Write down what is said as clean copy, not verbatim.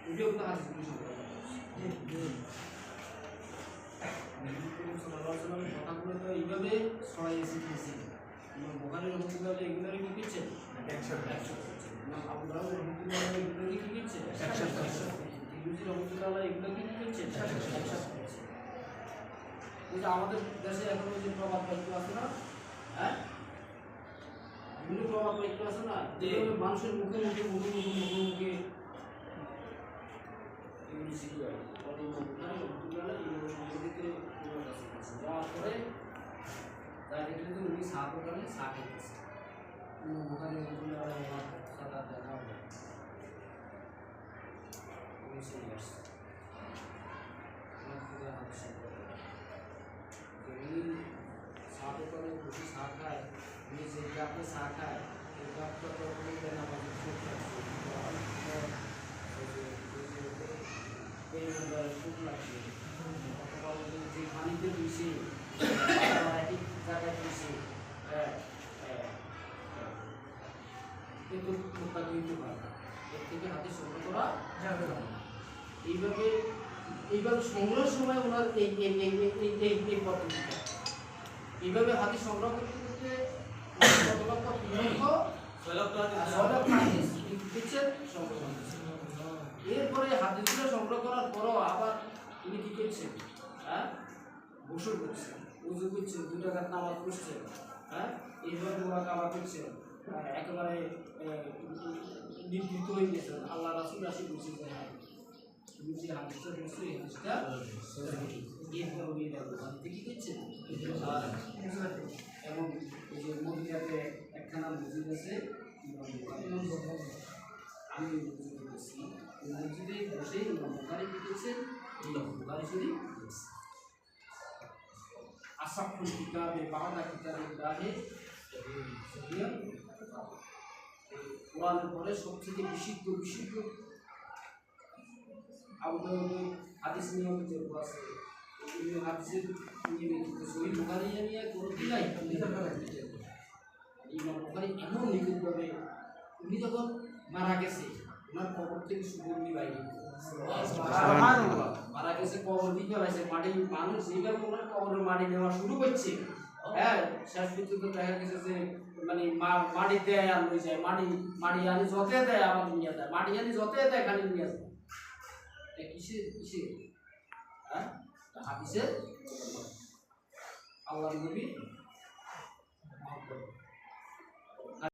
এটাও কিন্তু হাদিসগুলি সংগ্রহ করা কথাগুলো তো এইভাবে ছড়াইয়েছে দিয়েছে। বোখারি রহমতুল্লাহ এগুলোরই কি দিচ্ছেন 100 আবু দাউদ রহমতুল্লাহ এগুলোরই কি দিচ্ছেন 100 তিরমিজি রহমতুল্লাহ এগুলোরই কি দিচ্ছেন 100 আমাদের দেশে এখন ওই যে প্রবাদ বাক্য আছে না, হ্যাঁ বিভিন্ন প্রবাদ বাক্য আছে না, যেভাবে মানুষের মুখে মুখে মুখে মুখে মুখে মুখে এগুলি শিখবে যাওয়ার পরে তাই দেখলে তো উনি চা দোকানে চা খেতেছে ওখানে সাদা দেখা হবে চা দোকানে বসে চা খায়, উনি যে কাপে চা খায় এই কাপটা তো আমাদের সুখ লাগছে, সুখ লাগছে অথবা যে পানিতে দিয়েছে একই জায়গায় দিয়েছে কিন্তু মুক্তা দিতে পারে না, এর থেকে হাতে সংগ্রহ করা যাবে না। এইভাবে সংগ্রহের সময় ওনার এই পদ্ধতিটা এইভাবে হাতে সংগ্রহ করতে করতে এরপরে হাদিসগুলো সংগ্রহ করার পরও আবার তিনি কি করছেন, হ্যাঁ গোসল করছেন, উজু করছেন, 2 রাকাত নামাজ পড়ছেন, হ্যাঁ এইভাবে মুরাকাবা করছেন, একেবারে নিবৃত্ত হয়ে গেছেন। আল্লাহ রাসূল রাশি বলছেন যে হ্যাঁ তুমি যে হাদিসটা বলছো এই হাদিসটা এরপর নিয়ে যাবো হাদিসে কি করছেন। এবং এই যে মদিনাতে একখানা মসজিদ আছে, আমি মসজিদে গেছি, ওই মসজিদে বসেই বুখারী লিখেছেন বুখারী শরীফ আসাফুল কিতাবে বাদা কিতাবিল্লাহি কোরআনের পরে সবচেয়ে বিশুদ্ধ আবু দাউদ হাদিস নিয়মিত আছে, এই হাদিসের নিয়মিত সহিহ বুখারী নিয়ে কোনো কি নাই। ইমাম বুখারী এমন নিখুঁতভাবে উনি যখন মারা গেছে ওনার কবর থেকে সুগন্ধি বাইরে মারা গেছে, কবর দিকে ফেলাইছে মাটি, মানুষ যেভাবে ওনার কবরের মাটি নেওয়া শুরু করছে, হ্যাঁ শেষ পর্যন্ত দেখা গেছে যে মানে মাটি দেয় আর লই যায়, মাটি আনি যতে দেয় আবার নিয়ে যায়, মাটি আনি যতে দেয় খালি নিয়ে যায়। কিসের হ্যাঁ হাদিসের আল্লাহর নবী